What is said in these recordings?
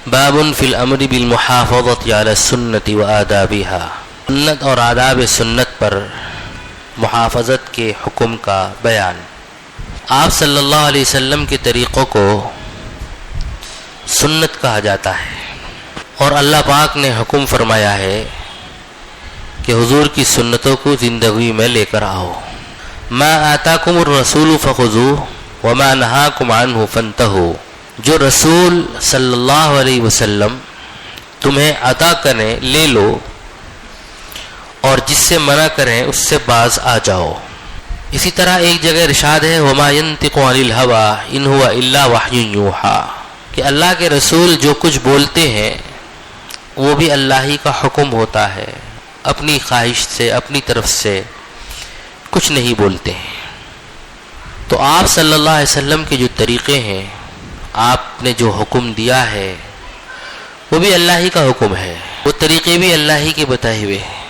باب فی الامر بالمحافظۃ علی السنۃ وآدابها، سنت اور آداب سنت پر محافظت کے حکم کا بیان۔ آپ صلی اللہ علیہ وسلم کے طریقوں کو سنت کہا جاتا ہے، اور اللہ پاک نے حکم فرمایا ہے کہ حضور کی سنتوں کو زندگی میں لے کر آؤ۔ ما آتاکم الرسول فخذوہ وما نہاکم عنہ فانتہوا، جو رسول صلی اللہ علیہ وسلم تمہیں عطا کریں لے لو، اور جس سے منع کریں اس سے باز آ جاؤ۔ اسی طرح ایک جگہ ارشاد ہے وما ينطق عن الهوى ان هو الا وحی یوحی، کہ اللہ کے رسول جو کچھ بولتے ہیں وہ بھی اللہ ہی کا حکم ہوتا ہے، اپنی خواہش سے اپنی طرف سے کچھ نہیں بولتے ہیں۔ تو آپ صلی اللہ علیہ وسلم کے جو طریقے ہیں، آپ نے جو حکم دیا ہے وہ بھی اللہ ہی کا حکم ہے، وہ طریقے بھی اللہ ہی کے بتائے ہوئے ہیں،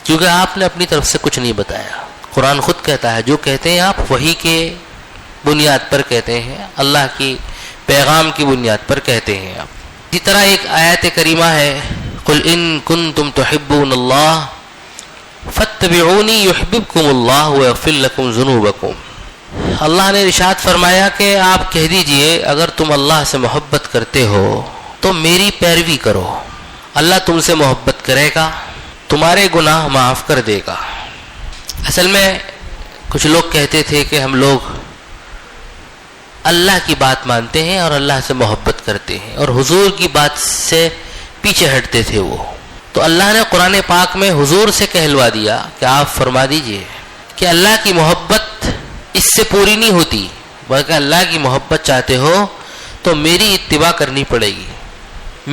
کیونکہ آپ نے اپنی طرف سے کچھ نہیں بتایا۔ قرآن خود کہتا ہے جو کہتے ہیں آپ وحی کے بنیاد پر کہتے ہیں، اللہ کی پیغام کی بنیاد پر کہتے ہیں آپ۔ اسی طرح ایک آیت کریمہ ہے قل ان کنتم تحبون اللہ فاتبعونی یحببکم اللہ ویغفر لکم ذنوبکم۔ اللہ نے ارشاد فرمایا کہ آپ کہہ دیجئے اگر تم اللہ سے محبت کرتے ہو تو میری پیروی کرو، اللہ تم سے محبت کرے گا، تمہارے گناہ معاف کر دے گا۔ اصل میں کچھ لوگ کہتے تھے کہ ہم لوگ اللہ کی بات مانتے ہیں اور اللہ سے محبت کرتے ہیں، اور حضور کی بات سے پیچھے ہٹتے تھے وہ۔ تو اللہ نے قرآن پاک میں حضور سے کہلوا دیا کہ آپ فرما دیجئے کہ اللہ کی محبت اس سے پوری نہیں ہوتی، بلکہ اللہ کی محبت چاہتے ہو تو میری اتباع کرنی پڑے گی،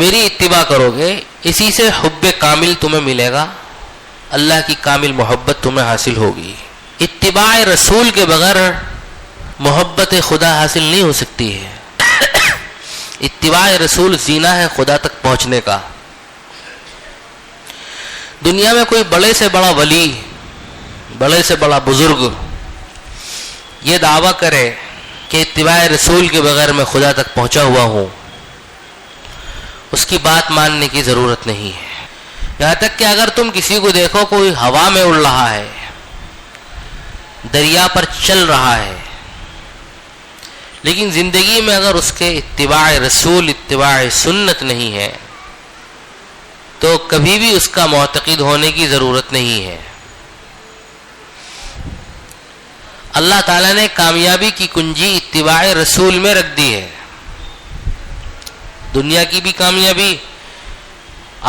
میری اتباع کرو گے، اسی سے حب کامل تمہیں ملے گا، اللہ کی کامل محبت تمہیں حاصل ہوگی۔ اتباع رسول کے بغیر محبت خدا حاصل نہیں ہو سکتی ہے۔ اتباع رسول زینہ ہے خدا تک پہنچنے کا۔ دنیا میں کوئی بڑے سے بڑا ولی، بڑے سے بڑا بزرگ یہ دعویٰ کرے کہ اتباع رسول کے بغیر میں خدا تک پہنچا ہوا ہوں، اس کی بات ماننے کی ضرورت نہیں ہے۔ یہاں تک کہ اگر تم کسی کو دیکھو کوئی ہوا میں اڑ رہا ہے، دریا پر چل رہا ہے، لیکن زندگی میں اگر اس کے اتباع رسول اتباع سنت نہیں ہے تو کبھی بھی اس کا معتقد ہونے کی ضرورت نہیں ہے۔ اللہ تعالیٰ نے کامیابی کی کنجی اتباع رسول میں رکھ دی ہے، دنیا کی بھی کامیابی،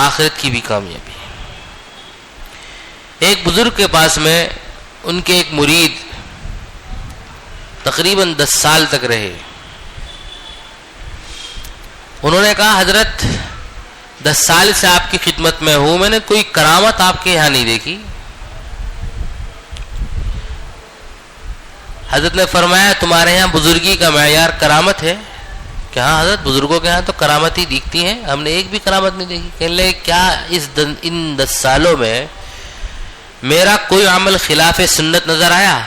آخرت کی بھی کامیابی۔ ایک بزرگ کے پاس میں ان کے ایک مرید تقریباً 10 سال تک رہے۔ انہوں نے کہا حضرت 10 سال سے آپ کی خدمت میں ہوں، میں نے کوئی کرامت آپ کے یہاں نہیں دیکھی۔ حضرت نے فرمایا تمہارے یہاں بزرگی کا معیار کرامت ہے؟ کہ ہاں حضرت بزرگوں کے ہاں تو کرامت ہی دکھتی ہیں، ہم نے ایک بھی کرامت نہیں دیکھی۔ کہنے لگے کیا ان 10 سالوں میں میرا کوئی عمل خلاف سنت نظر آیا؟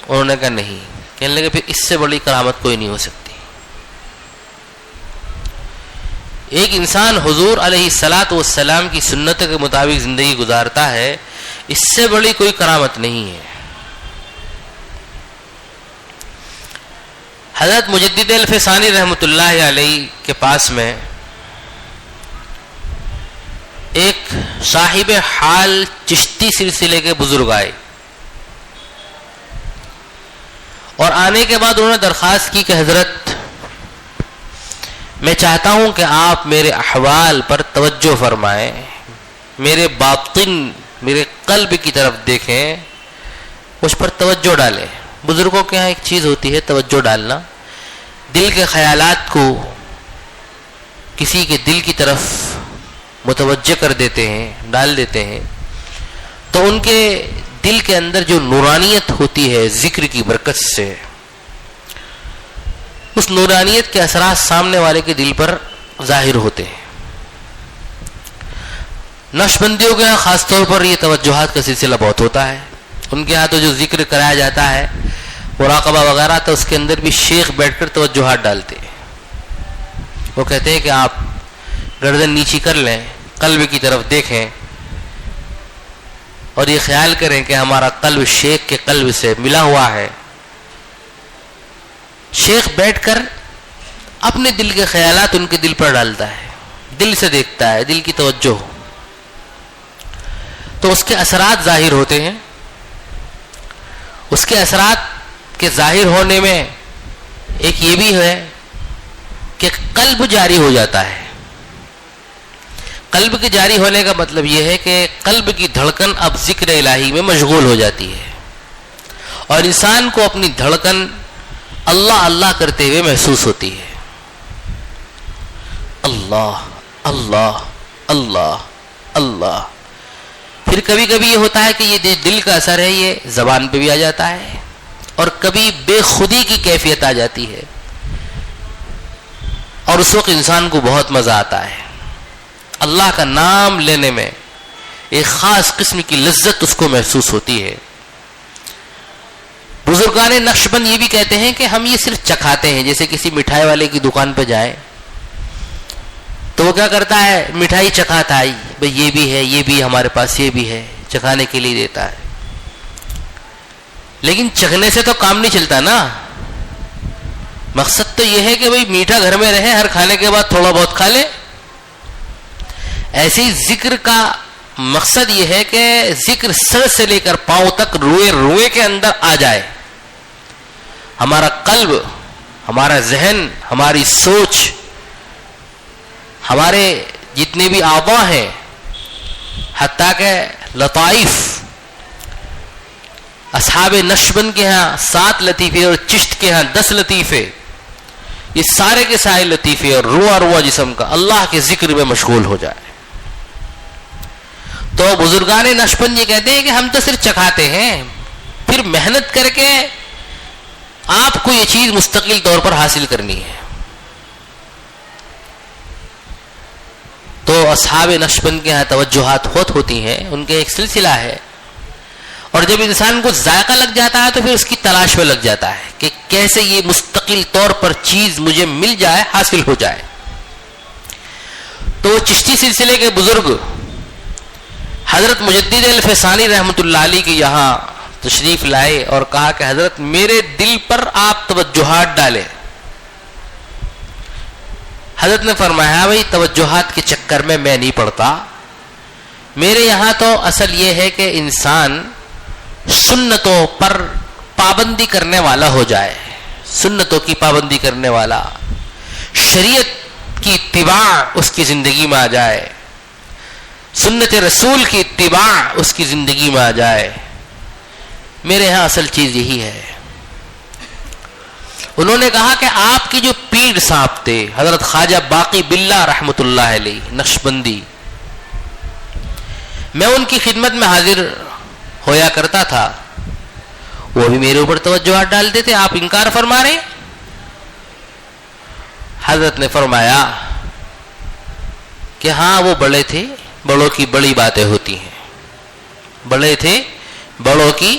انہوں نے کہا نہیں۔ کہنے لگے پھر اس سے بڑی کرامت کوئی نہیں ہو سکتی۔ ایک انسان حضور علیہ الصلاۃ والسلام کی سنت کے مطابق زندگی گزارتا ہے، اس سے بڑی کوئی کرامت نہیں ہے۔ حضرت مجدد الفسانی رحمۃ اللہ علیہ کے پاس میں ایک صاحب حال چشتی سلسلے کے بزرگ آئے، اور آنے کے بعد انہوں نے درخواست کی کہ حضرت میں چاہتا ہوں کہ آپ میرے احوال پر توجہ فرمائیں، میرے باطن میرے قلب کی طرف دیکھیں، اس پر توجہ ڈالیں۔ بزرگوں کے ہاں ایک چیز ہوتی ہے توجہ ڈالنا، دل کے خیالات کو کسی کے دل کی طرف متوجہ کر دیتے ہیں، ڈال دیتے ہیں، تو ان کے دل کے اندر جو نورانیت ہوتی ہے ذکر کی برکت سے، اس نورانیت کے اثرات سامنے والے کے دل پر ظاہر ہوتے ہیں۔ نقشبندیوں کے ہاں خاص طور پر یہ توجہات کا سلسلہ بہت ہوتا ہے۔ ان کے ہاں تو جو ذکر کرایا جاتا ہے مراقبہ وغیرہ، تو اس کے اندر بھی شیخ بیٹھ کر توجہات ڈالتے ہیں۔ وہ کہتے ہیں کہ آپ گردن نیچی کر لیں، قلب کی طرف دیکھیں اور یہ خیال کریں کہ ہمارا قلب شیخ کے قلب سے ملا ہوا ہے. شیخ بیٹھ کر اپنے دل کے خیالات ان کے دل پر ڈالتا ہے، دل سے دیکھتا ہے، دل کی توجہ، تو اس کے اثرات ظاہر ہوتے ہیں. اس کے اثرات کے ظاہر ہونے میں ایک یہ بھی ہے کہ قلب جاری ہو جاتا ہے. قلب کے جاری ہونے کا مطلب یہ ہے کہ قلب کی دھڑکن اب ذکر الہی میں مشغول ہو جاتی ہے اور انسان کو اپنی دھڑکن اللہ اللہ کرتے ہوئے محسوس ہوتی ہے. اللہ اللہ اللہ اللہ. پھر کبھی کبھی یہ ہوتا ہے کہ یہ دل کا اثر ہے، یہ زبان پہ بھی آ جاتا ہے، اور کبھی بے خودی کی کیفیت آ جاتی ہے اور اس وقت انسان کو بہت مزہ آتا ہے. اللہ کا نام لینے میں ایک خاص قسم کی لذت اس کو محسوس ہوتی ہے. بزرگان نقشبند یہ بھی کہتے ہیں کہ ہم یہ صرف چکھاتے ہیں. جیسے کسی مٹھائی والے کی دکان پہ جائیں تو وہ کیا کرتا ہے، مٹھائی چکھاتا ہے، بھئی یہ بھی ہے، یہ بھی ہمارے پاس، یہ بھی ہے، چکھانے کے لیے دیتا ہے. لیکن چکھنے سے تو کام نہیں چلتا نا. مقصد تو یہ ہے کہ بھئی میٹھا گھر میں رہے، ہر کھانے کے بعد تھوڑا بہت کھا لے. ایسے ہی ذکر کا مقصد یہ ہے کہ ذکر سر سے لے کر پاؤں تک، روئے روئے کے اندر آ جائے. ہمارا قلب، ہمارا ذہن، ہماری سوچ، ہمارے جتنے بھی اعضاء ہیں، حتیٰ کہ لطائف، اصحاب نقشبند کے ہاں 7 لطیفے اور چشت کے ہاں 10 لطیفے، یہ سارے کے سارے لطیفے اور رواں رواں جسم کا اللہ کے ذکر میں مشغول ہو جائے. تو بزرگان نقشبند یہ کہتے ہیں کہ ہم تو صرف چکھاتے ہیں، پھر محنت کر کے آپ کو یہ چیز مستقل طور پر حاصل کرنی ہے. تو اصحاب نقشبند کے ہاں توجہات ہوتی ہیں، ان کے ایک سلسلہ ہے، اور جب انسان کو ذائقہ لگ جاتا ہے تو پھر اس کی تلاش میں لگ جاتا ہے کہ کیسے یہ مستقل طور پر چیز مجھے مل جائے، حاصل ہو جائے. تو چشتی سلسلے کے بزرگ حضرت مجدد الفسانی رحمۃ اللہ علیہ کے یہاں تشریف لائے اور کہا کہ حضرت میرے دل پر آپ توجہات ڈالیں. حضرت نے فرمایا بھائی توجہات کے چکر میں نہیں پڑتا، میرے یہاں تو اصل یہ ہے کہ انسان سنتوں پر پابندی کرنے والا ہو جائے، سنتوں کی پابندی کرنے والا، شریعت کی اتباع اس کی زندگی میں آ جائے، سنت رسول کی اتباع اس کی زندگی میں آ جائے. میرے ہاں اصل چیز یہی ہے. انہوں نے کہا کہ آپ کی جو پیر صاحب تھے حضرت خواجہ باقی باللہ رحمۃ اللہ علیہ نقشبندی، میں ان کی خدمت میں حاضر ہویا کرتا تھا، وہ بھی میرے اوپر توجہات ڈالتے تھے. آپ انکار فرما رہے؟ حضرت نے فرمایا کہ ہاں وہ بڑے تھے، بڑوں کی بڑی باتیں ہوتی ہیں، بڑے تھے، بڑوں کی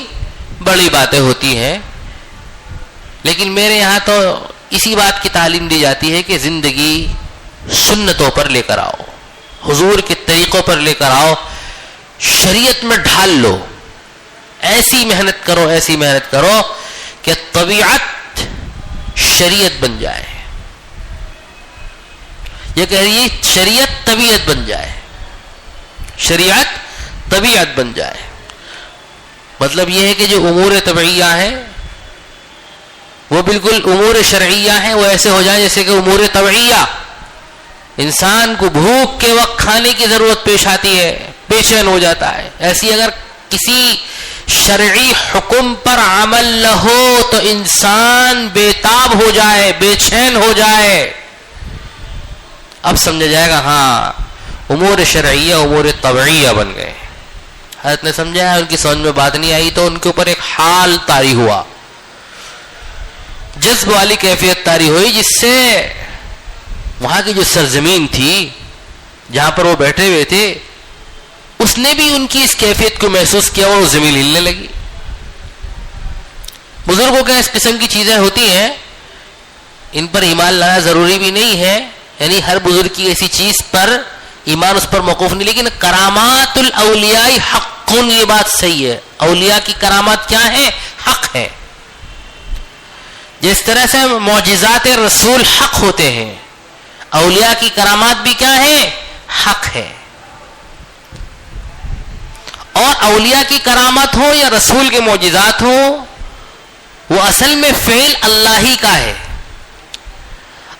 بڑی باتیں ہوتی ہیں، لیکن میرے یہاں تو اسی بات کی تعلیم دی جاتی ہے کہ زندگی سنتوں پر لے کر آؤ، حضور کے طریقوں پر لے کر آؤ، شریعت میں ڈھال لو، ایسی محنت کرو، ایسی محنت کرو کہ طبیعت شریعت بن جائے. یہ کہہ رہی ہے شریعت طبیعت بن جائے، شریعت طبیعت بن جائے. مطلب یہ ہے کہ جو امور طبعیہ ہیں وہ بالکل امور شرعیہ ہیں، وہ ایسے ہو جائیں جیسے کہ امور طبعیہ. انسان کو بھوک کے وقت کھانے کی ضرورت پیش آتی ہے، بے چین ہو جاتا ہے، ایسی اگر کسی شرعی حکم پر عمل نہ ہو تو انسان بے تاب ہو جائے، بے چین ہو جائے. اب سمجھا جائے گا ہاں امور شرعیہ امور طبعیہ بن گئے. حضرت نے سمجھا ہے، ان کی سمجھ میں بات نہیں آئی تو ان کے اوپر ایک حال طاری ہوا، جذب والی کیفیت طاری ہوئی، جس سے وہاں کی جو سرزمین تھی جہاں پر وہ بیٹھے ہوئے تھے اس نے بھی ان کی اس کیفیت کو محسوس کیا اور زمین ہلنے لگی. بزرگوں کے اس قسم کی چیزیں ہوتی ہیں، ان پر ایمان لانا ضروری بھی نہیں ہے، یعنی ہر بزرگ کی ایسی چیز پر ایمان اس پر موقوف نہیں، لیکن کرامات الاولیاء حق، یہ بات صحیح ہے، اولیاء کی کرامات کیا ہے؟ حق ہے. جس طرح سے معجزات رسول حق ہوتے ہیں، اولیاء کی کرامات بھی کیا ہے؟ حق ہے. اور اولیاء کی کرامات ہو یا رسول کے معجزات ہو، وہ اصل میں فعل اللہ ہی کا ہے.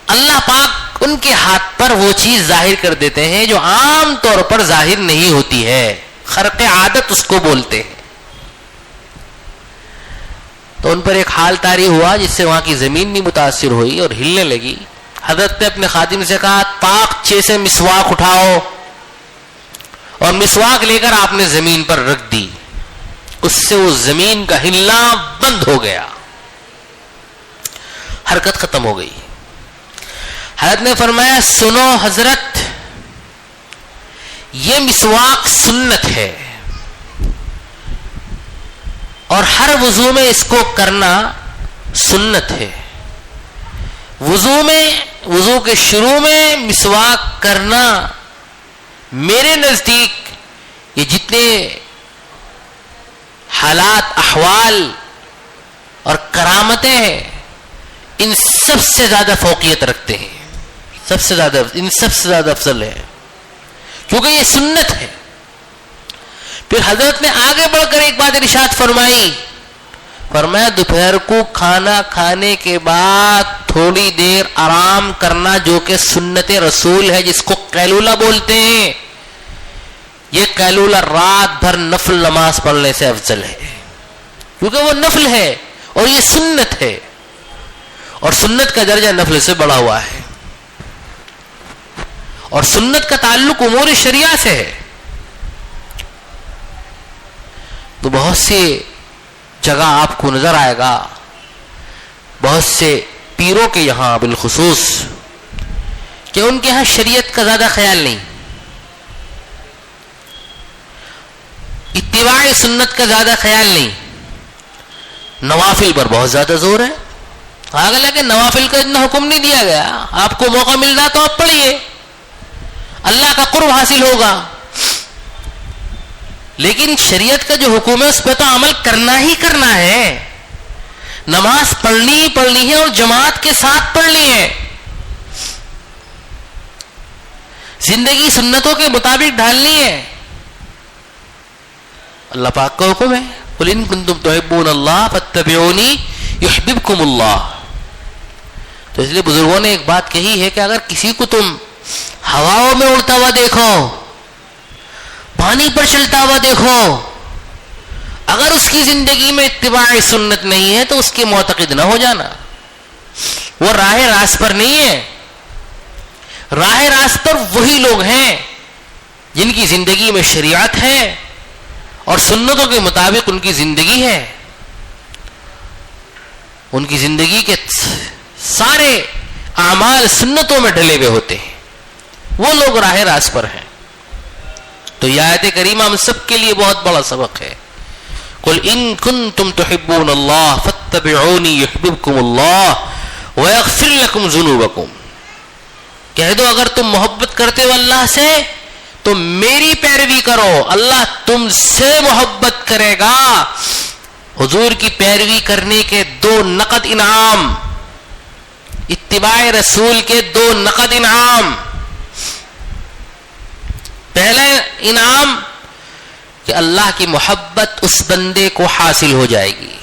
اللہ پاک ان کے ہاتھ پر وہ چیز ظاہر کر دیتے ہیں جو عام طور پر ظاہر نہیں ہوتی ہے، خرق عادت اس کو بولتے ہیں. تو ان پر ایک حال طاری ہوا جس سے وہاں کی زمین بھی متاثر ہوئی اور ہلنے لگی. حضرت نے اپنے خادم سے کہا طاقچے سے مسواک اٹھاؤ، اور مسواک لے کر آپ نے زمین پر رکھ دی. اس سے وہ زمین کا ہلنا بند ہو گیا، حرکت ختم ہو گئی. حضرت نے فرمایا سنو حضرت، یہ مسواک سنت ہے اور ہر وضو میں اس کو کرنا سنت ہے. وضو کے شروع میں مسواک کرنا میرے نزدیک یہ جتنے حالات، احوال اور کرامتیں ہیں ان سب سے زیادہ فوقیت رکھتے ہیں، سب سے زیادہ افضل ہے، کیونکہ یہ سنت ہے. پھر حضرت نے آگے بڑھ کر ایک بات ارشاد فرمایا دوپہر کو کھانا کھانے کے بعد تھوڑی دیر آرام کرنا، جو کہ سنت رسول ہے، جس کو قیلولہ بولتے ہیں. یہ قیلولہ رات بھر نفل نماز پڑھنے سے افضل ہے، کیونکہ وہ نفل ہے اور یہ سنت ہے، اور سنت کا درجہ نفل سے بڑا ہوا ہے، اور سنت کا تعلق امور شریعہ سے ہے. تو بہت سی جگہ آپ کو نظر آئے گا، بہت سے پیروں کے یہاں بالخصوص، کہ ان کے یہاں شریعت کا زیادہ خیال نہیں، اتباع سنت کا زیادہ خیال نہیں، نوافل پر بہت زیادہ زور ہے. حالانکہ نوافل کا اتنا حکم نہیں دیا گیا، آپ کو موقع مل رہا تو آپ پڑھیے، اللہ کا قرب حاصل ہوگا. لیکن شریعت کا جو حکم ہے اس پہ تو عمل کرنا ہی کرنا ہے. نماز پڑھنی ہے اور جماعت کے ساتھ پڑھنی ہے. زندگی سنتوں کے مطابق ڈھالنی ہے. اللہ پاک کا حکم ہے قُلْ إِن كُنتُمْ تُحِبُّونَ اللَّهَ فَاتَّبِعُونِي يُحْبِبْكُمُ اللَّهُ. تو اس لیے بزرگوں نے ایک بات کہی ہے کہ اگر کسی کو تم ہواؤں میں اڑتا ہوا دیکھو، پانی پر چلتا ہوا دیکھو، اگر اس کی زندگی میں اتباع سنت نہیں ہے تو اس کے معتقد نہ ہو جانا. وہ راہ راست پر نہیں ہے. راہ راست پر وہی لوگ ہیں جن کی زندگی میں شریعت ہے اور سنتوں کے مطابق ان کی زندگی ہے. ان کی زندگی کے سارے اعمال سنتوں میں ڈھلے ہوئے ہوتے ہیں، وہ لوگ راہ راست پر ہیں. تو یہ آیت کریمہ ہم سب کے لیے بہت بڑا سبق ہے. قُلْ إِن كُنتُمْ تُحِبُّونَ اللَّهَ فَاتَّبِعُونِي يُحْبِبْكُمُ اللَّهُ وَيَغْفِرْ لَكُمْ ذُنُوبَكُمْ. کہہ دو اگر تم محبت کرتے ہو اللہ سے تو میری پیروی کرو، اللہ تم سے محبت کرے گا. حضور کی پیروی کرنے کے دو نقد انعام، اتباع رسول کے دو نقد انعام. پہلا انعام کہ اللہ کی محبت اس بندے کو حاصل ہو جائے گی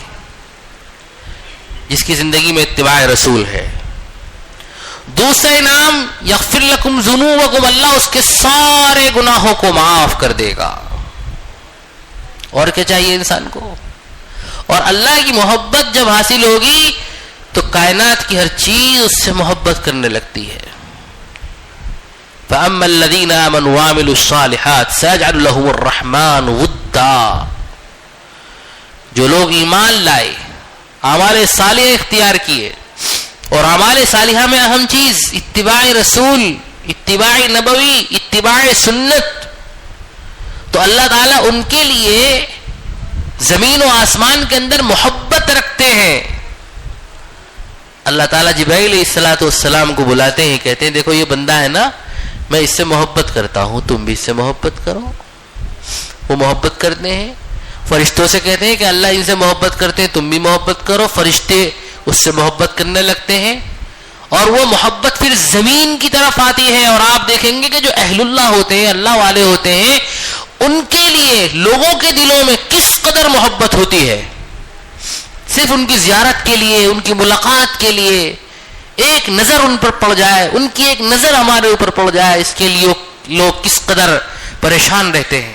جس کی زندگی میں اتباع رسول ہے. دوسرا انعام یغفر لکم ذنوبکم، اللہ اس کے سارے گناہوں کو معاف کر دے گا. اور کیا چاہیے انسان کو؟ اور اللہ کی محبت جب حاصل ہوگی تو کائنات کی ہر چیز اس سے محبت کرنے لگتی ہے. فَأَمَّا الَّذِينَ آمَنُوا وَعَمِلُوا الصَّالِحَاتِ سَيَجْعَلُ لَهُمُ الرَّحْمَنُ وُدًّا. جو لوگ ایمان لائے، اعمال صالحہ اختیار کیے، اور اعمال صالحہ میں اہم چیز اتباع رسول، اتباع نبوی، اتباع سنت، تو اللہ تعالیٰ ان کے لیے زمین و آسمان کے اندر محبت رکھتے ہیں. اللہ تعالیٰ جبرائیل علیہ الصلوۃ والسلام کو بلاتے ہیں, کہتے ہیں دیکھو یہ بندہ ہے نا, میں اس سے محبت کرتا ہوں, تم بھی اس سے محبت کرو. وہ محبت کرتے ہیں. فرشتوں سے کہتے ہیں کہ اللہ ان سے محبت کرتے ہیں, تم بھی محبت کرو. فرشتے اس سے محبت کرنے لگتے ہیں, اور وہ محبت پھر زمین کی طرف آتی ہے. اور آپ دیکھیں گے کہ جو اہل اللہ ہوتے ہیں, اللہ والے ہوتے ہیں, ان کے لیے لوگوں کے دلوں میں کس قدر محبت ہوتی ہے. صرف ان کی زیارت کے لیے, ان کی ملاقات کے لیے, ایک نظر ان پر پڑ جائے, ان کی ایک نظر ہمارے اوپر پڑ جائے, اس کے لیے لوگ کس قدر پریشان رہتے ہیں,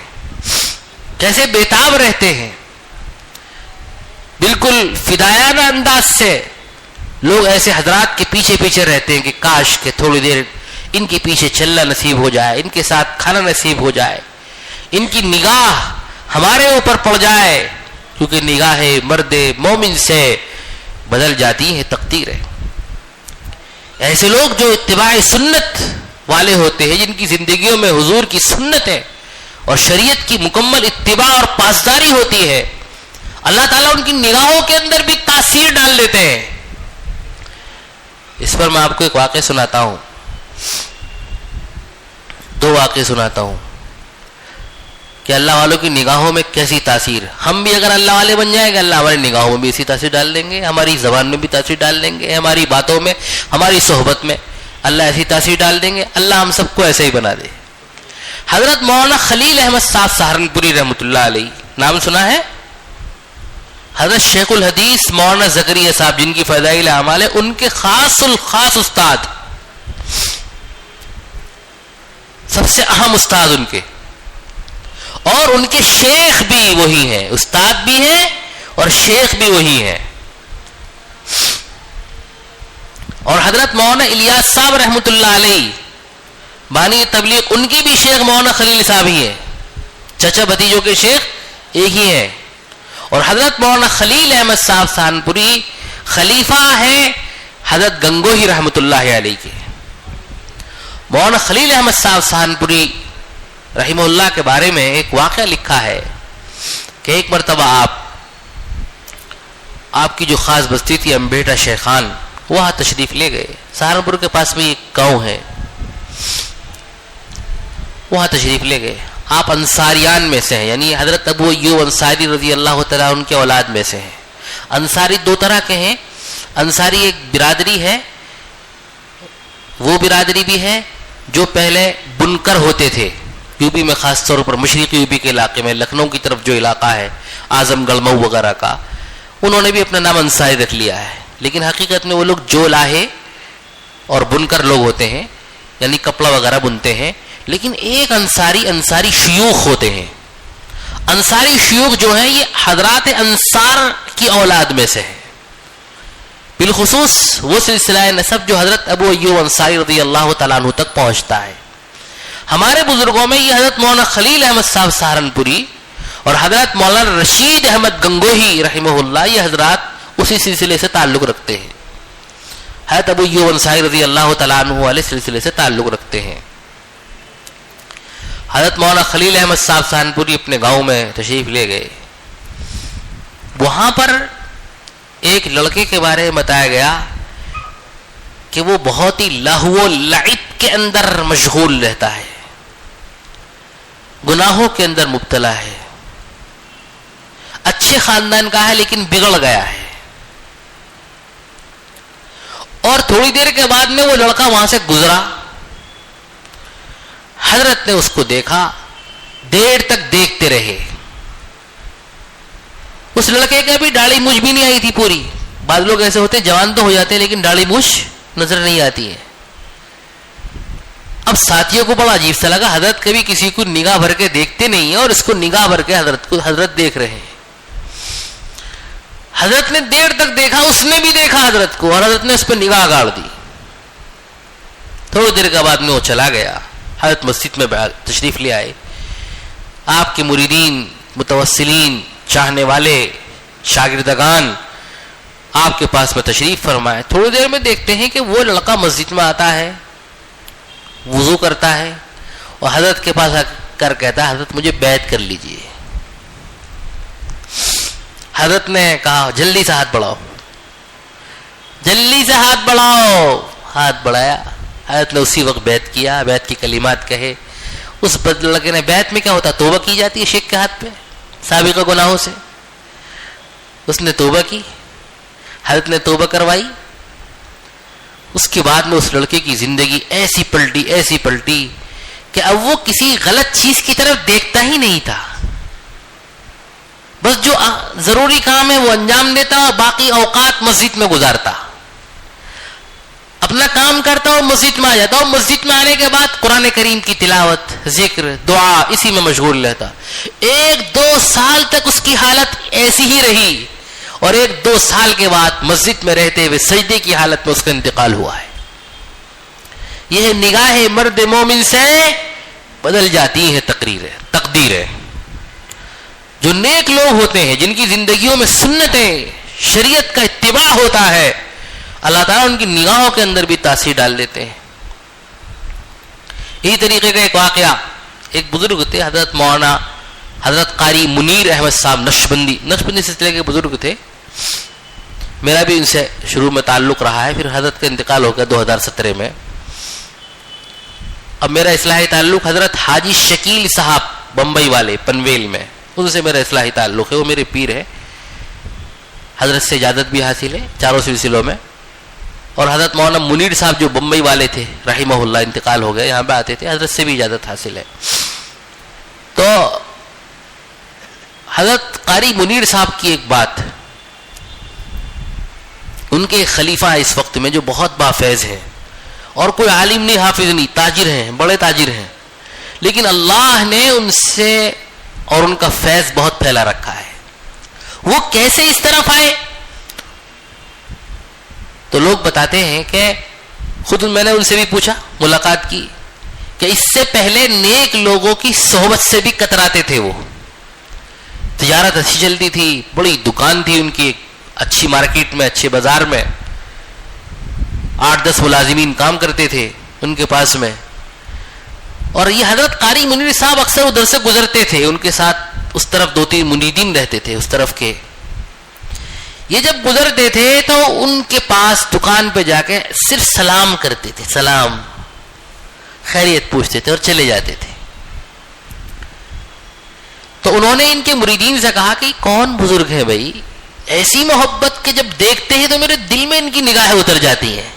کیسے بیتاب رہتے ہیں. بالکل فدائیانہ انداز سے لوگ ایسے حضرات کے پیچھے پیچھے رہتے ہیں کہ کاش کہ تھوڑی دیر ان کے پیچھے چلنا نصیب ہو جائے, ان کے ساتھ کھانا نصیب ہو جائے, ان کی نگاہ ہمارے اوپر پڑ جائے, کیونکہ نگاہ مرد مومن سے بدل جاتی ہے تقدیریں. ایسے لوگ جو اتباع سنت والے ہوتے ہیں, جن کی زندگیوں میں حضور کی سنت ہے اور شریعت کی مکمل اتباع اور پاسداری ہوتی ہے, اللہ تعالیٰ ان کی نگاہوں کے اندر بھی تاثیر ڈال دیتے ہیں. اس پر میں آپ کو ایک واقعہ سناتا ہوں, دو واقعے سناتا ہوں کہ اللہ والوں کی نگاہوں میں کیسی تاثیر. ہم بھی اگر اللہ والے بن جائیں گے, اللہ ہماری نگاہوں میں بھی اسی تاثیر ڈال دیں گے, ہماری زبان میں بھی تاثیر ڈال دیں گے, ہماری باتوں میں, ہماری صحبت میں اللہ ایسی تاثیر ڈال دیں گے. اللہ ہم سب کو ایسے ہی بنا دے. حضرت مولانا خلیل احمد صاحب سہارنپوری رحمۃ اللہ علیہ, نام سنا ہے؟ حضرت شیخ الحدیث مولانا زکریا صاحب, جن کی فضائل اعمال ہے, ان کے خاص الخاص استاد, سب سے اہم استاد ان کے, اور ان کے شیخ بھی وہی ہیں, استاد بھی ہیں اور شیخ بھی وہی ہیں. اور حضرت مولانا الیاس صاحب رحمۃ اللہ علیہ بانی تبلیغ, ان کی بھی شیخ مولانا خلیل صاحب ہی ہیں, چچا بھتیجوں کے شیخ ایک ہی ہیں. اور حضرت مولانا خلیل احمد صاحب سہارنپوری خلیفہ ہیں حضرت گنگوہی رحمۃ اللہ علیہ کے. مولانا خلیل احمد صاحب سہارنپوری رحمہ اللہ کے بارے میں ایک واقعہ لکھا ہے کہ ایک مرتبہ آپ کی جو خاص بستی تھی امبیٹا شیخان, وہاں تشریف لے گئے. سہارنپور کے پاس میں ایک گاؤں ہے, وہاں تشریف لے گئے. آپ انصاریان میں سے ہیں, یعنی حضرت ابو ایوب انصاری رضی اللہ تعالیٰ ان کے اولاد میں سے ہیں. انصاری دو طرح کے ہیں. انصاری ایک برادری ہے, وہ برادری بھی ہے جو پہلے بنکر ہوتے تھے یو پی میں, خاص طور پر مشرقی یو پی کے علاقے میں, لکھنؤ کی طرف جو علاقہ ہے اعظم گڑھ مئو وغیرہ کا, انہوں نے بھی اپنا نام انصاری رکھ لیا ہے. لیکن حقیقت میں وہ لوگ جو لاہے اور بنکر لوگ ہوتے ہیں, یعنی کپڑا وغیرہ بنتے ہیں. لیکن ایک انصاری شیوخ ہوتے ہیں. انصاری شیوخ جو ہیں یہ حضرات انصار کی اولاد میں سے ہیں, بالخصوص وہ سلسلہ نسب جو حضرت ابو ایوب انصاری رضی اللہ تعالیٰ عنہ تک پہنچتا ہے. ہمارے بزرگوں میں یہ حضرت مولانا خلیل احمد صاحب سہارنپوری اور حضرت مولانا رشید احمد گنگوہی رحمہ اللہ, یہ حضرات اسی سلسلے سے تعلق رکھتے ہیں, حضرت ابو ایوب انصاری رضی اللہ تعالیٰ عنہ والے سلسلے سے تعلق رکھتے ہیں. حضرت مولانا خلیل احمد صاحب سہارنپوری اپنے گاؤں میں تشریف لے گئے. وہاں پر ایک لڑکے کے بارے میں بتایا گیا کہ وہ بہت ہی لہو و لعب کے اندر مشغول رہتا ہے, گناہوں کے اندر مبتلا ہے, اچھے خاندان کا ہے لیکن بگڑ گیا ہے. اور تھوڑی دیر کے بعد میں وہ لڑکا وہاں سے گزرا. حضرت نے اس کو دیکھا, دیر تک دیکھتے رہے. اس لڑکے کا بھی داڑھی مجھ بھی نہیں آئی تھی پوری. بعض لوگ ایسے ہوتے ہیں جوان تو ہو جاتے ہیں لیکن داڑھی مجھ نظر نہیں آتی ہے. اب ساتھیوں کو بڑا عجیب سا لگا, حضرت کبھی کسی کو نگاہ بھر کے دیکھتے نہیں ہیں اور اس کو نگاہ بھر کے حضرت دیکھ رہے ہیں. حضرت نے دیر تک دیکھا, اس نے بھی دیکھا حضرت کو, اور حضرت نے اس پہ نگاہ گاڑ دی. تھوڑی دیر کے بعد میں وہ چلا گیا. حضرت مسجد میں تشریف لے آئے. آپ کے مریدین, متوسلین, چاہنے والے, شاگردگان آپ کے پاس میں تشریف فرمائے. تھوڑی دیر میں دیکھتے ہیں کہ وہ لڑکا مسجد میں آتا ہے, وضو کرتا ہے اور حضرت کے پاس آ کر کہتا ہے حضرت مجھے بیعت کر لیجئے. حضرت نے کہا جلدی سے ہاتھ بڑھاؤ. جلدی سے ہاتھ بڑھاؤ. ہاتھ بڑھایا, حضرت نے اسی وقت بیعت کیا, بیعت کی کلمات کہے. اس لڑکے نے, بیعت میں کیا ہوتا, توبہ کی جاتی ہے شیخ کے ہاتھ پہ سابقہ گناہوں سے. اس نے توبہ کی, حضرت نے توبہ کروائی. اس کے بعد میں اس لڑکے کی زندگی ایسی پلٹی کہ اب وہ کسی غلط چیز کی طرف دیکھتا ہی نہیں تھا. بس جو ضروری کام ہے وہ انجام دیتا اور باقی اوقات مسجد میں گزارتا, اپنا کام کرتا اور مسجد میں آ جاتا, اور مسجد میں آنے کے بعد قرآن کریم کی تلاوت, ذکر, دعا, اسی میں مشغول رہتا. 1-2 سال تک اس کی حالت ایسی ہی رہی, اور 1-2 سال کے بعد مسجد میں رہتے ہوئے سجدے کی حالت میں اس کا انتقال ہوا ہے. یہ نگاہ مرد مومن سے بدل جاتی ہے تقدیریں. جو نیک لوگ ہوتے ہیں, جن کی زندگیوں میں سنتیں, شریعت کا اتباع ہوتا ہے, اللہ تعالیٰ ان کی نگاہوں کے اندر بھی تاثیر ڈال دیتے ہیں. اسی طریقے کا ایک واقعہ, ایک بزرگ تھے حضرت مولانا حضرت قاری منیر احمد صاحب نقشبندی سلسلے کے بزرگ تھے. میرا بھی ان سے شروع میں تعلق رہا ہے, پھر حضرت کا انتقال ہو گیا 2017 میں. اب میرا اصلاحی تعلق حضرت حاجی شکیل صاحب بمبئی والے پنویل میں, ان سے میرا اصلاحی تعلق ہے. وہ میرے پیر ہے, حضرت سے اجازت بھی حاصل ہے چاروں سلسلوں میں. اور حضرت مولانا منیر صاحب جو بمبئی والے تھے رحمہ اللہ, انتقال ہو گئے, یہاں پہ آتے تھے, حضرت سے بھی اجازت حاصل ہے. تو حضرت قاری منیر صاحب کی ایک بات, ان کے خلیفہ اس وقت میں جو بہت بافیض ہیں, اور کوئی عالم نہیں, حافظ نہیں, تاجر ہیں, بڑے تاجر ہیں, لیکن اللہ نے ان سے اور ان کا فیض بہت پھیلا رکھا ہے. وہ کیسے اس طرف آئے؟ تو لوگ بتاتے ہیں کہ خود میں نے ان سے بھی پوچھا, ملاقات کی, کہ اس سے پہلے نیک لوگوں کی صحبت سے بھی کتراتے تھے. وہ تجارت اچھی چلتی تھی, بڑی دکان تھی ان کی, اچھی مارکیٹ میں, اچھے بازار میں, 8-10 ملازمین کام کرتے تھے ان کے پاس میں. اور یہ حضرت قاری منیر صاحب اکثر ادھر سے گزرتے تھے, ان کے ساتھ اس طرف 2-3 مریدین رہتے تھے اس طرف کے. یہ جب گزرتے تھے تو ان کے پاس دکان پہ جا کے صرف سلام کرتے تھے, سلام خیریت پوچھتے تھے اور چلے جاتے تھے. تو انہوں نے ان کے مریدین سے کہا کہ کون بزرگ ہے بھائی, ایسی محبت کہ جب دیکھتے ہیں تو میرے دل میں ان کی نگاہیں اتر جاتی ہیں,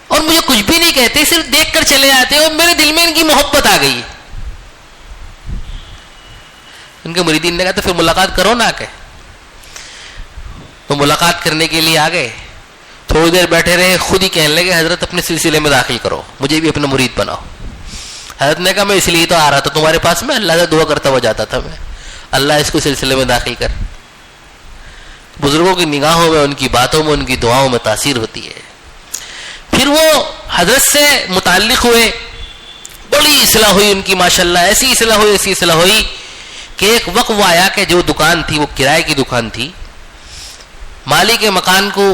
اور مجھے کچھ بھی نہیں کہتے, صرف دیکھ کر چلے جاتے ہیں, اور میرے دل میں ان کی محبت آ گئی. ان کے مریدین نے کہا تو پھر ملاقات کرو نا. کہ تو ملاقات کرنے کے لیے آ گئے, تھوڑی دیر بیٹھے رہے, خود ہی کہنے لگے حضرت اپنے سلسلے میں داخل کرو, مجھے بھی اپنا مرید بناؤ. حضرت نے کہا میں اس لیے تو آ رہا تھا تمہارے پاس میں, اللہ سے دعا کرتا ہوا جاتا تھا میں, اللہ اس کو سلسلے میں داخل کر. بزرگوں کی نگاہوں میں, ان کی باتوں میں, ان کی دعاؤں میں تاثیر ہوتی ہے. پھر وہ حضرت سے متعلق ہوئے, بڑی اصلاح ہوئی ان کی ماشاءاللہ, ایسی اصلاح ہوئی کہ ایک وقت وہ آیا کہ جو دکان تھی وہ کرائے کی دکان تھی. مالک مکان کو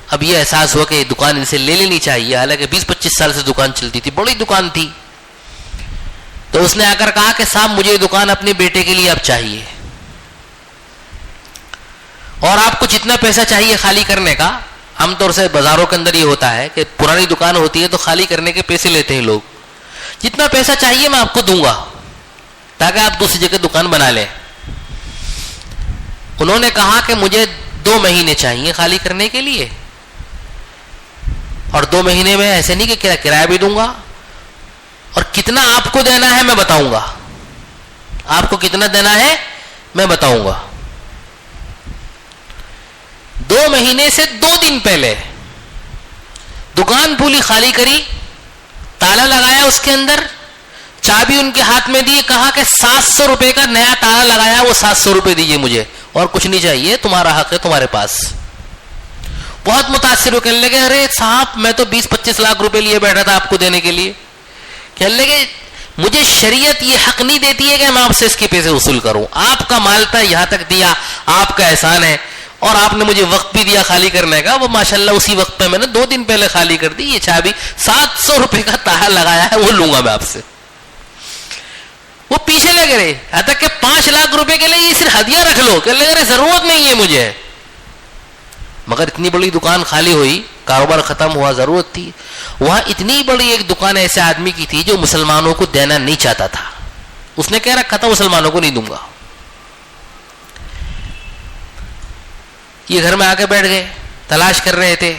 اب یہ احساس ہوا کہ یہ دکان ان سے لے لینی چاہیے, حالانکہ 20-25 سال سے دکان چلتی تھی, بڑی دکان تھی. تو اس نے آ کر کہا کہ صاحب مجھے یہ دکان اپنے بیٹے کے لیے اب چاہیے, اور آپ کو جتنا پیسہ چاہیے خالی کرنے کا. عام طور سے بازاروں کے اندر یہ ہوتا ہے کہ پرانی دکان ہوتی ہے تو خالی کرنے کے پیسے لیتے ہیں لوگ, جتنا پیسہ چاہیے میں آپ کو دوں گا تاکہ آپ دوسری جگہ دکان بنا لیں. انہوں نے کہا کہ مجھے 2 مہینے چاہیے خالی کرنے کے لیے, اور 2 مہینے میں ایسے نہیں کہ کرایہ بھی دوں گا, اور کتنا آپ کو دینا ہے میں بتاؤں گا, آپ کو کتنا دینا ہے میں بتاؤں گا. 2 مہینے سے 2 دن پہلے دکان پوری خالی کری, تالا لگایا اس کے اندر, چابی ان کے ہاتھ میں دی, کہا کہ 700 روپے کا نیا تالا لگایا, وہ 700 روپے دیجیے مجھے, اور کچھ نہیں چاہیے, تمہارا حق ہے تمہارے پاس. بہت متاثر ہو, کہنے لگے ارے صاحب میں تو 20-25 لاکھ روپے لیے بیٹھا تھا آپ کو دینے کے لیے. کہنے لگے مجھے شریعت یہ حق نہیں دیتی ہے کہ میں آپ سے اس کے پیسے وصول کروں, آپ کا مال تھا یہاں تک دیا, آپ کا احسان ہے, اور آپ نے مجھے وقت بھی دیا خالی کرنے کا, وہ ماشاءاللہ اسی وقت پہ میں نے 2 دن پہلے خالی کر دی. یہ چابی 700 روپے کا تالا لگایا ہے, وہ لوں گا میں آپ سے. وہ پیچھے لگ رہے, یہاں تک کہ 5 لاکھ روپے کے لیے یہ صرف ہدیہ رکھ لو, کہ لگ رہے ضرورت نہیں ہے مجھے. مگر اتنی بڑی دکان خالی ہوئی, کاروبار ختم ہوا, ضرورت تھی. وہاں اتنی بڑی ایک دکان ایسے آدمی کی تھی جو مسلمانوں کو دینا نہیں چاہتا تھا. اس نے کہہ رکھا تھا مسلمانوں کو نہیں دوں گا. یہ گھر میں آ کے بیٹھ گئے, تلاش کر رہے تھے.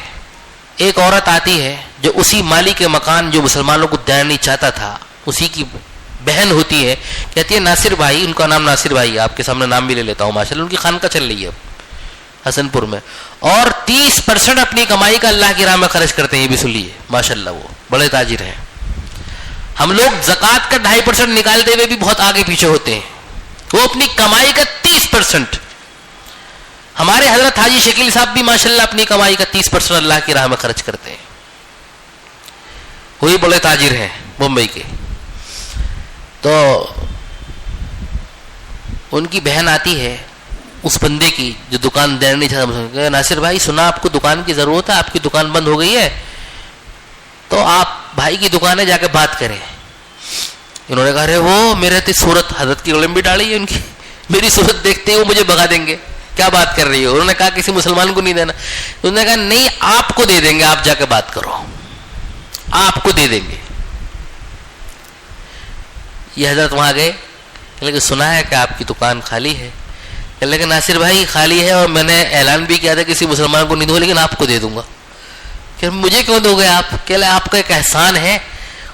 ایک عورت آتی ہے جو اسی مالی کے مکان جو مسلمانوں کو دینا نہیں چاہتا تھا, اسی کی بہن ہوتی ہے. کہتی ہے ناصر بھائی, ان کا نام ناصر بھائی, آپ کے سامنے نام بھی لے لیتا ہوں ماشاءاللہ, ان کی خانقاہ چل رہی ہے حسن پور میں, اور 30% اپنی کمائی کا اللہ کی راہ میں خرچ کرتے ہیں. یہ بھی سن لیجیے ماشاءاللہ, وہ بڑے تاجر ہیں. ہم لوگ زکوٰۃ کا 2.5% نکالتے ہوئے بھی بہت آگے پیچھے ہوتے ہیں. وہ اپنی کمائی کا 30%. ہمارے حضرت حاجی شکیل صاحب بھی ماشاءاللہ اپنی کمائی کا 30% اللہ کی راہ میں خرچ کرتے ہیں. وہی بڑے تاجر ہیں ممبئی کے. تو ان کی بہن آتی ہے اس بندے کی جو دکان دینا نہیں چاہتا. ناصر بھائی سنا آپ کو دکان کی ضرورت ہے, آپ کی دکان بند ہو گئی ہے, تو آپ بھائی کی دکان ہے جا کے بات کریں. انہوں نے کہا ارے وہ میرے تی صورت حضرت کی علم بھی ڈالی ہے ان کی, میری صورت دیکھتے وہ مجھے بھگا دیں گے, کیا بات کر رہی ہو. انہوں نے کہا کسی مسلمان کو نہیں دینا. انہوں نے کہا نہیں آپ کو دے دیں گے, آپ جا کے بات کرو, آپ کو دے دیں گے. یہ حضرت وہاں گئے, لیکن سنا ہے کہ آپ کی دکان خالی ہے. لیکن ناصر بھائی خالی ہے اور میں نے اعلان بھی کیا تھا کسی مسلمان کو نہیں دوں, لیکن آپ کو دے دوں گا. کہ مجھے کیوں دو گے آپ؟ کہ آپ کا ایک احسان ہے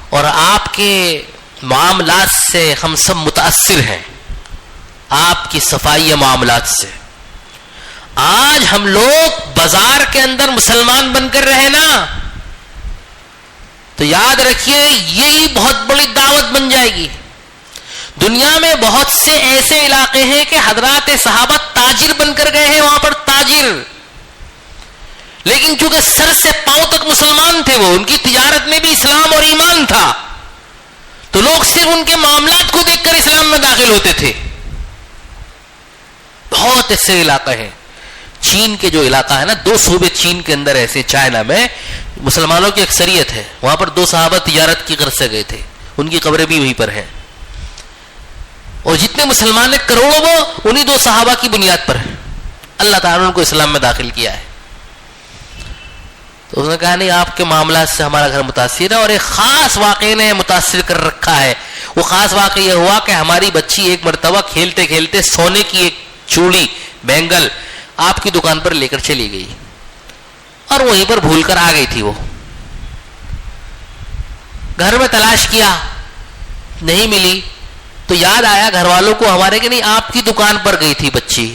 اور آپ کے معاملات سے ہم سب متاثر ہیں, آپ کی صفائی معاملات سے. آج ہم لوگ بازار کے اندر مسلمان بن کر رہے نا, تو یاد رکھیے یہی بہت بڑی دعوت بن جائے گی. دنیا میں بہت سے ایسے علاقے ہیں کہ حضرات صحابہ تاجر بن کر گئے ہیں, وہاں پر تاجر, لیکن چونکہ سر سے پاؤں تک مسلمان تھے, وہ ان کی تجارت میں بھی اسلام اور ایمان تھا, تو لوگ صرف ان کے معاملات کو دیکھ کر اسلام میں داخل ہوتے تھے. بہت ایسے علاقے ہیں. چین کے جو علاقہ ہے نا, 2 صوبے چین کے اندر ایسے, چائنا میں مسلمانوں کی اکثریت ہے, وہاں پر 2 صحابہ تجارت کی غرض سے گئے تھے, ان کی قبریں بھی وہیں پر ہیں, اور جتنے مسلمان ہیں کروڑوں وہ انہی 2 صحابہ کی بنیاد پر ہیں. اللہ تعالیٰ نے ان کو اسلام میں داخل کیا ہے. تو اس نے کہا نہیں آپ کے معاملات سے ہمارا گھر متاثر ہے, اور ایک خاص واقعے نے متاثر کر رکھا ہے. وہ خاص واقعہ یہ ہوا کہ ہماری بچی ایک مرتبہ کھیلتے کھیلتے سونے کی ایک چوڑی بینگل آپ کی دکان پر لے کر چلی گئی, اور وہیں پر بھول کر آ گئی تھی. وہ گھر میں تلاش کیا, نہیں ملی, تو یاد آیا گھر والوں کو ہمارے کہ نہیں آپ کی دکان پر گئی تھی بچی.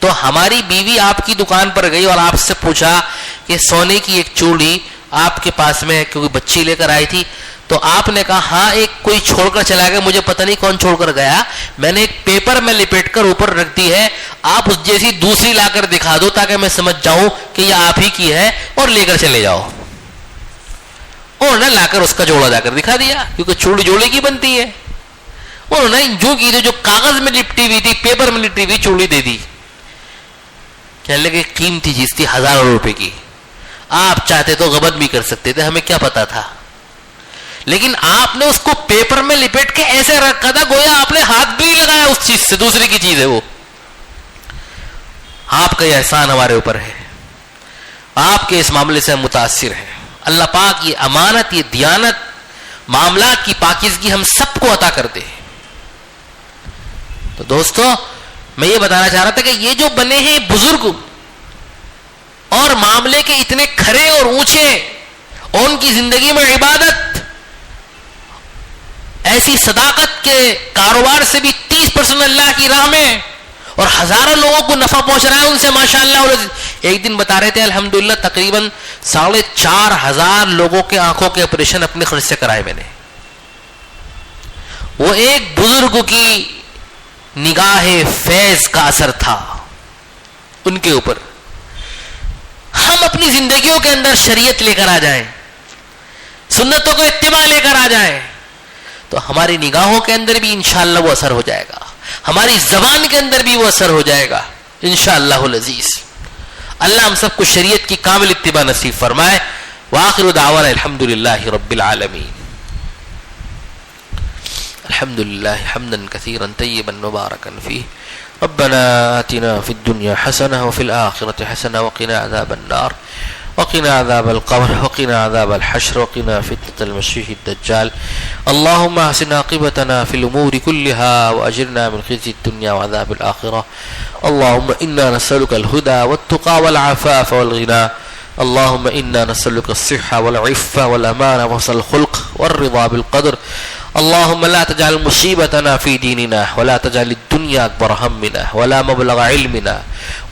تو ہماری بیوی آپ کی دکان پر گئی اور آپ سے پوچھا کہ سونے کی ایک چوڑی آپ کے پاس میں, کیونکہ بچی لے کر آئی تھی. تو آپ نے کہا ہاں ایک کوئی چھوڑ کر چلا گیا, مجھے پتہ نہیں کون چھوڑ کر گیا, میں نے ایک پیپر میں لپیٹ کر اوپر رکھ دی ہے, آپ اس جیسی دوسری لا کر دکھا دو تاکہ میں سمجھ جاؤں کہ یہ آپ ہی کی ہے, اور لے کر چلے جاؤ. انہوں نے لا کر اس کا جوڑا جا کر دکھا دیا, کیونکہ چوڑی جوڑے کی بنتی ہے. انہوں نے جو کی تھی, جو کاغذ میں لپٹی ہوئی تھی, پیپر میں لپٹی ہوئی چوڑی دے دی. کہنے لگے قیمتی چیز تھی, ہزاروں روپے کی, آپ چاہتے تو غبن بھی کر سکتے تھے, ہمیں کیا پتا تھا, لیکن آپ نے اس کو پیپر میں لپیٹ کے ایسے رکھا تھا گویا آپ نے ہاتھ بھی لگایا اس چیز سے, دوسرے کی چیز ہے وہ. آپ کا یہ احسان ہمارے اوپر ہے, آپ کے اس معاملے سے ہم متاثر ہیں. اللہ پاک یہ امانت, یہ دیانت, معاملات کی پاکیزگی ہم سب کو عطا کر دے. تو دوستو میں یہ بتانا چاہ رہا تھا کہ یہ جو بنے ہیں بزرگ اور معاملے کے اتنے کھڑے اور اونچے, اور ان کی زندگی میں عبادت, ایسی صداقت کے کاروبار سے بھی 30% اللہ کی راہ میں, اور ہزاروں لوگوں کو نفع پہنچ رہا ہے ان سے ماشاءاللہ. ایک دن بتا رہے تھے الحمدللہ تقریباً 4,500 لوگوں کے آنکھوں کے آپریشن اپنے خرچ سے کرائے میں نے. وہ ایک بزرگ کی نگاہ فیض کا اثر تھا ان کے اوپر. ہم اپنی زندگیوں کے اندر شریعت لے کر آ جائیں, سنتوں کو اتباع لے کر آ جائیں, تو ہماری نگاہوں کے اندر بھی انشاءاللہ وہ اثر ہو جائے گا, ہماری زبان کے اندر بھی وہ اثر ہو جائے گا انشاءاللہ العزیز. اللہ ہم سب کو شریعت کی کامل اتباع نصیب فرمائے. وآخر دعوانا الحمدللہ رب العالمین. الحمدللہ حمدا کثیرا طیبا مبارکا فیہ ربنا آتنا في الدنيا حسنة وفي الآخرة حسنة وقنا عذاب النار وقنا عذاب القبر وقنا عذاب الحشر وقنا فتنة المسيح الدجال. اللهم احسن عاقبتنا في الأمور كلها وأجرنا من خزي الدنيا وعذاب الآخرة. اللهم إنا نسألك الهدى والتقى والعفاف والغنى. اللهم إنا نسألك الصحة والعفة والأمانة وحسن الخلق والرضا بالقدر. اللهم لا تجعل مصيبتنا في ديننا ولا تجعل الدنيا أكبر همنا ولا مبلغ علمنا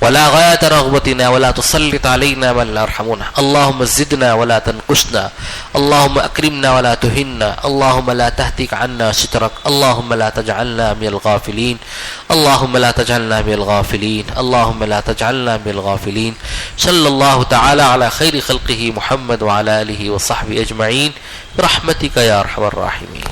ولا غاية رغبتنا ولا تسلط علينا من لا يرحمنا. اللهم زدنا ولا تنقصنا. اللهم أكرمنا ولا تهنا. اللهم لا تهتك عنا سترك. اللهم لا تجعلنا من الغافلين. اللهم لا تجعلنا من الغافلين. اللهم لا تجعلنا من الغافلين. صلى الله تعالى على خير خلقه محمد وعلى آله وصحبه أجمعين برحمتك يا أرحم الراحمين.